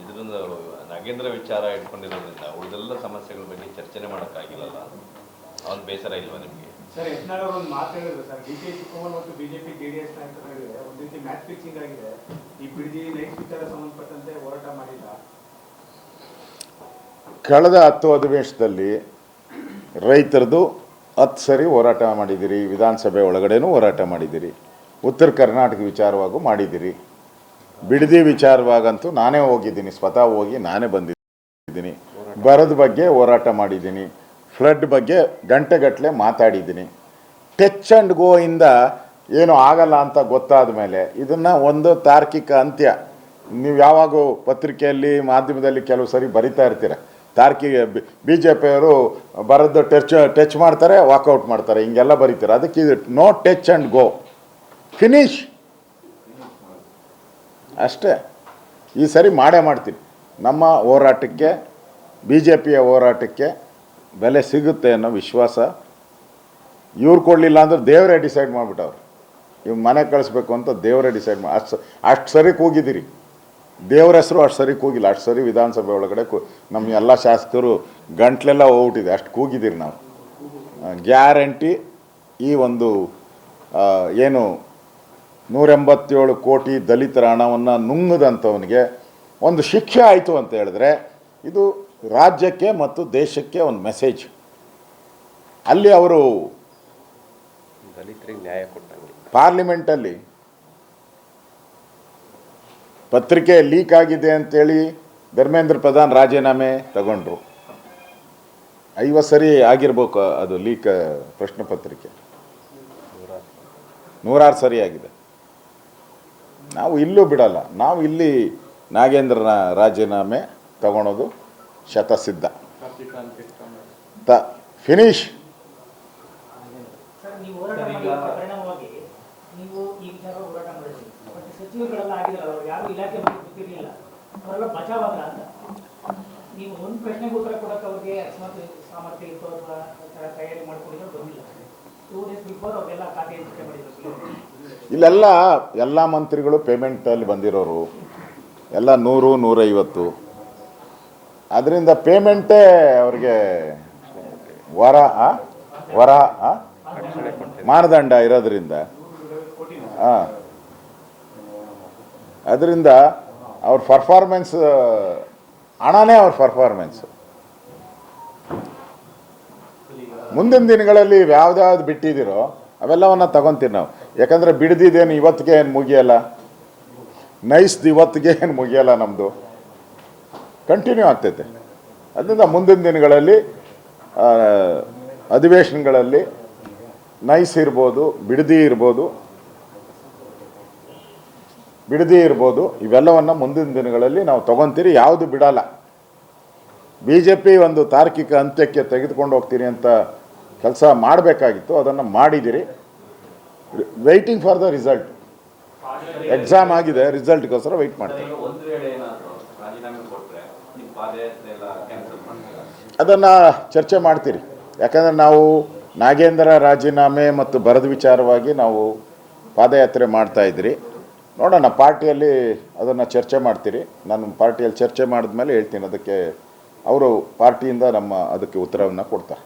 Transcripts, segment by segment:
ಇದರಿಂದ ನಾಗೇಂದ್ರ ವಿಚಾರ ಇಟ್ಕೊಂಡಿರೋದ್ರಿಂದ ಉಳಿದೆಲ್ಲ ಸಮಸ್ಯೆಗಳ ಬಗ್ಗೆ ಚರ್ಚೆನೆ ಮಾಡೋಕ್ಕಾಗಿಲ್ಲಲ್ಲ, ಅವನು ಬೇಸರ ಇಲ್ವಾ ನಿಮಗೆ? ಸರ್, ಯತ್ನಾಳ್ ಅವರು ಒಂದು ಮಾತು ಹೇಳಿದ್ರು ಸರ್, ಡಿ ಕೆ ಶಿವಕುಮಾರ್ ಮತ್ತು ಬಿಜೆಪಿ ಜೆಡಿಎಸ್ ನಾಯಕರ ನಡುವೆ ಒಂದು ರೀತಿ ಮ್ಯಾಚ್ ಫಿಕ್ಸಿಂಗ್ ಆಗಿದೆ. ಈ ಬಿಡದಿ ನೈಟ್ ವಿಚಾರ ಸಂಬಂಧಪಟ್ಟಂತೆ ಹೋರಾಟ ಮಾಡಿಲ್ಲ. ಕಳೆದ 10 ಅಧಿವೇಶನದಲ್ಲಿ ರೈತರದು 10 ಸರಿ ಹೋರಾಟ ಮಾಡಿದ್ದೀರಿ, ವಿಧಾನಸಭೆ ಒಳಗಡೆನೂ ಹೋರಾಟ ಮಾಡಿದ್ದೀರಿ, ಉತ್ತರ ಕರ್ನಾಟಕ ವಿಚಾರವಾಗೂ ಮಾಡಿದ್ದೀರಿ, ಬಿಡದಿ ವಿಚಾರವಾಗಂತೂ ನಾನೇ ಹೋಗಿದ್ದೀನಿ, ಸ್ವತಃ ಹೋಗಿ ನಾನೇ ಬಂದಿದ್ದೀನಿ, ಬರದ ಬಗ್ಗೆ ಹೋರಾಟ ಮಾಡಿದ್ದೀನಿ, ಫ್ಲಡ್ ಬಗ್ಗೆ ಗಂಟೆಗಟ್ಟಲೆ ಮಾತಾಡಿದ್ದೀನಿ. ಟಚ್ ಆ್ಯಂಡ್ ಗೋ ಇಂದ ಏನು ಆಗಲ್ಲ ಅಂತ ಗೊತ್ತಾದ ಮೇಲೆ ಇದನ್ನು ಒಂದು ತಾರ್ಕಿಕ ಅಂತ್ಯ. ನೀವು ಯಾವಾಗ ಪತ್ರಿಕೆಯಲ್ಲಿ ಮಾಧ್ಯಮದಲ್ಲಿ ಕೆಲವು ಸರಿ ಬರಿತಾ ಇರ್ತೀರ, ತಾರ್ಕಿಕ BJPಯವರು ಬರೋದು ಟಚ್ ಮಾಡ್ತಾರೆ, ವಾಕೌಟ್ ಮಾಡ್ತಾರೆ, ಹಿಂಗೆಲ್ಲ ಬರೀತಾರೆ. ಅದಕ್ಕೆ ಇದು no touch and go, finish ಅಷ್ಟೇ. ಈ ಸರಿ ಮಾಡೇ ಮಾಡ್ತೀನಿ. ನಮ್ಮ ಹೋರಾಟಕ್ಕೆ, BJPಯ ಹೋರಾಟಕ್ಕೆ ಬೆಲೆ ಸಿಗುತ್ತೆ ಅನ್ನೋ ವಿಶ್ವಾಸ. ಇವ್ರು ಕೊಡಲಿಲ್ಲ ಅಂದ್ರೆ ದೇವರೇ ಡಿಸೈಡ್ ಮಾಡಿಬಿಟ್ಟವ್ರು, ಇವ್ರು ಮನೆ ಕಳಿಸ್ಬೇಕು ಅಂತ ದೇವರೇ ಡಿಸೈಡ್ ಮಾಡಿ ಅಷ್ಟು ಸರಿ ಕೂಗಿದ್ದೀರಿ. ದೇವ್ರ ಹೆಸರು ಅಷ್ಟು ಸರಿ ಕೂಗಿಲ್ಲ, ಅಷ್ಟು ಸರಿ ವಿಧಾನಸಭೆ ಒಳಗಡೆ ನಮ್ಮ ಎಲ್ಲ ಶಾಸಕರು ಗಂಟ್ಲೆಲ್ಲ ಹೋಗ್ಬಿಟ್ಟಿದೆ, ಅಷ್ಟು ಕೂಗಿದ್ದೀರಿ ನಾವು. ಗ್ಯಾರಂಟಿ ಈ ಒಂದು ಏನು 187 ಕೋಟಿ ದಲಿತರ ಹಣವನ್ನು ನುಂಗದಂಥವನಿಗೆ ಒಂದು ಶಿಕ್ಷೆ ಆಯಿತು ಅಂತ ಹೇಳಿದ್ರೆ ಇದು ರಾಜ್ಯಕ್ಕೆ ಮತ್ತು ದೇಶಕ್ಕೆ ಒಂದು ಮೆಸೇಜ್. ಅಲ್ಲಿ ಅವರು ದಲಿತರಿಗೆ ನ್ಯಾಯ ಕೊಟ್ಟಂಗೆ ಪಾರ್ಲಿಮೆಂಟಲ್ಲಿ ಪತ್ರಿಕೆ ಲೀಕ್ ಆಗಿದೆ ಅಂತೇಳಿ ಧರ್ಮೇಂದ್ರ ಪ್ರಧಾನ್ ರಾಜೀನಾಮೆ ತಗೊಂಡ್ರು. 50 ಸರಿ ಆಗಿರ್ಬೇಕು ಅದು ಲೀಕ್, ಪ್ರಶ್ನೆ ಪತ್ರಿಕೆ 106 ಸರಿ ಆಗಿದೆ. ನಾವು ಇಲ್ಲೂ ಬಿಡಲ್ಲ, ನಾವು ಇಲ್ಲಿ ನಾಗೇಂದ್ರನ ರಾಜೀನಾಮೆ ತಗೊಳೋದು ಶತಸಿದ್ಧ. ಫಿನಿಶ್. ಇಲ್ಲೆಲ್ಲ ಎಲ್ಲ ಮಂತ್ರಿಗಳು ಪೇಮೆಂಟಲ್ಲಿ ಬಂದಿರೋರು ಎಲ್ಲ 100, 150. ಅದರಿಂದ ಪೇಮೆಂಟೇ ಅವ್ರಿಗೆ ವರ ಮಾನದಂಡ ಇರೋದ್ರಿಂದ ಅದರಿಂದ ಅವ್ರ ಪರ್ಫಾರ್ಮೆನ್ಸ್, ಹಣನೇ ಅವ್ರ ಪರ್ಫಾರ್ಮೆನ್ಸು. ಮುಂದಿನ ದಿನಗಳಲ್ಲಿ ಯಾವ್ದಾವ್ದು ಬಿಟ್ಟಿದ್ದೀರೋ ಅವೆಲ್ಲವನ್ನು ತಗೊತೀವಿ ನಾವು. ಯಾಕಂದರೆ ಬಿಡ್ದಿದ್ದೇನು ಇವತ್ತಿಗೆ ಏನು ಮುಗಿಯಲ್ಲ, ನೈಸ್ದು ಇವತ್ತಿಗೆ ಏನು ಮುಗಿಯಲ್ಲ, ನಮ್ಮದು ಕಂಟಿನ್ಯೂ ಆಗ್ತೈತೆ. ಅದರಿಂದ ಮುಂದಿನ ದಿನಗಳಲ್ಲಿ ಅಧಿವೇಶನಗಳಲ್ಲಿ ನೈಸ್ ಇರ್ಬೋದು, ಬಿಡದಿ ಇರ್ಬೋದು, ಇವೆಲ್ಲವನ್ನು ಮುಂದಿನ ದಿನಗಳಲ್ಲಿ ನಾವು ತಗೊತೀರಿ. ಯಾವುದು ಬಿಡಲ್ಲ. BJP ಒಂದು ತಾರ್ಕಿಕ ಅಂತ್ಯಕ್ಕೆ ತೆಗೆದುಕೊಂಡು ಹೋಗ್ತೀರಿ ಅಂತ ಕೆಲಸ ಮಾಡಬೇಕಾಗಿತ್ತು, ಅದನ್ನು ಮಾಡಿದ್ದೀರಿ. Waiting for the result. Exam ಆಗಿದೆ, ರಿಸಲ್ಟ್ಗೋಸ್ಕರ ವೆಯ್ಟ್ ಮಾಡ್ತೀವಿ. ಅದನ್ನು ಚರ್ಚೆ ಮಾಡ್ತೀರಿ. ಯಾಕಂದರೆ ನಾವು ನಾಗೇಂದ್ರ ರಾಜೀನಾಮೆ ಮತ್ತು ಬರದ ವಿಚಾರವಾಗಿ ನಾವು ಪಾದಯಾತ್ರೆ ಮಾಡ್ತಾಯಿದ್ರಿ. ನೋಡೋಣ, ಪಾರ್ಟಿಯಲ್ಲಿ ಅದನ್ನು ಚರ್ಚೆ ಮಾಡ್ತೀರಿ. ನಾನು ಪಾರ್ಟಿಯಲ್ಲಿ ಚರ್ಚೆ ಮಾಡಿದ್ಮೇಲೆ ಹೇಳ್ತೀನಿ. ಅದಕ್ಕೆ ಅವರು ಪಾರ್ಟಿಯಿಂದ ಅದಕ್ಕೆ ಉತ್ತರವನ್ನು ಕೊಡ್ತಾರೆ.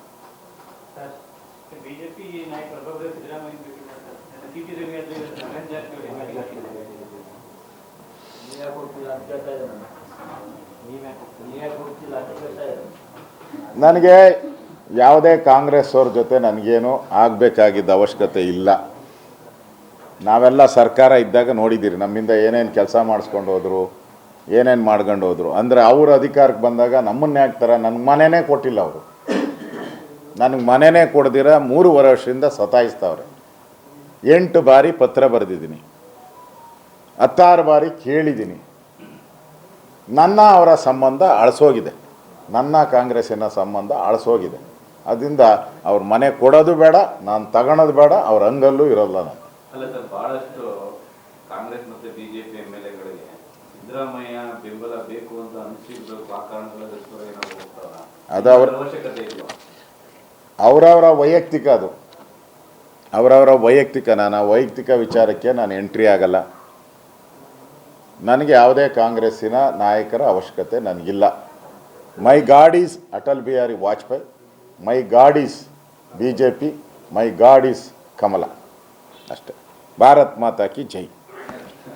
ನನಗೆ ಯಾವುದೇ ಕಾಂಗ್ರೆಸ್ ಅವ್ರ ಜೊತೆ ನನಗೇನು ಆಗಬೇಕಾಗಿದ್ದ ಅವಶ್ಯಕತೆ ಇಲ್ಲ. ನಾವೆಲ್ಲ ಸರ್ಕಾರ ಇದ್ದಾಗ ನೋಡಿದ್ದೀರಿ, ನಮ್ಮಿಂದ ಏನೇನು ಕೆಲಸ ಮಾಡಿಸ್ಕೊಂಡು ಹೋದರು, ಏನೇನು ಮಾಡ್ಕೊಂಡು ಹೋದರು. ಅಂದರೆ ಅವ್ರ ಅಧಿಕಾರಕ್ಕೆ ಬಂದಾಗ ನಮ್ಮನ್ನೇ ಹಾಕ್ತಾರೆ. ನನಗೆ ಮನೆಯೇ ಕೊಟ್ಟಿಲ್ಲ ಅವರು, ನನಗೆ ಮನೆಯೇ ಕೊಡ್ದಿರ 3 ವರ್ಷದಿಂದ ಸತಾಯಿಸ್ತವ್ರೆ. 8 ಬಾರಿ ಪತ್ರ ಬರೆದಿದ್ದೀನಿ, 16 ಬಾರಿ ಕೇಳಿದ್ದೀನಿ. ನನ್ನ ಅವರ ಸಂಬಂಧ ಅಳಿಸೋಗಿದೆ, ನನ್ನ ಕಾಂಗ್ರೆಸ್ಸಿನ ಸಂಬಂಧ ಅಳಿಸೋಗಿದೆ. ಅದರಿಂದ ಅವ್ರ ಮನೆ ಕೊಡೋದು ಬೇಡ, ನಾನು ತಗೊಳೋದು ಬೇಡ, ಅವ್ರ ಹಂಗಲ್ಲೂ ಇರೋಲ್ಲ ನಾನು. ಅಲ್ಲ ಸರ್, ಬಹಳಷ್ಟು ಕಾಂಗ್ರೆಸ್ ಮತ್ತು BJP MLAಗಳಿಗೆ ಸಿದ್ದರಾಮಯ್ಯ ಬೆಂಬಲ ಬೇಕು ಅಂತ ಅನಿಸಿರ್ಬೇಕು. ಆ ಕಾರಣಗಳ ಅದು ಅವರವರ ವೈಯಕ್ತಿಕ, ಅದು ಅವರವರ ವೈಯಕ್ತಿಕ. ನಾನು ಆ ವೈಯಕ್ತಿಕ ವಿಚಾರಕ್ಕೆ ನಾನು ಎಂಟ್ರಿ ಆಗಲ್ಲ. ನನಗೆ ಯಾವುದೇ ಕಾಂಗ್ರೆಸ್ಸಿನ ನಾಯಕರ ಅವಶ್ಯಕತೆ ನನಗಿಲ್ಲ. My god is Atal Bihari Vajpayee, my god is BJP, my god is ಕಮಲ. ಅಷ್ಟೇ. ಭಾರತ್ ಮಾತಾ ಕಿ ಜೈ.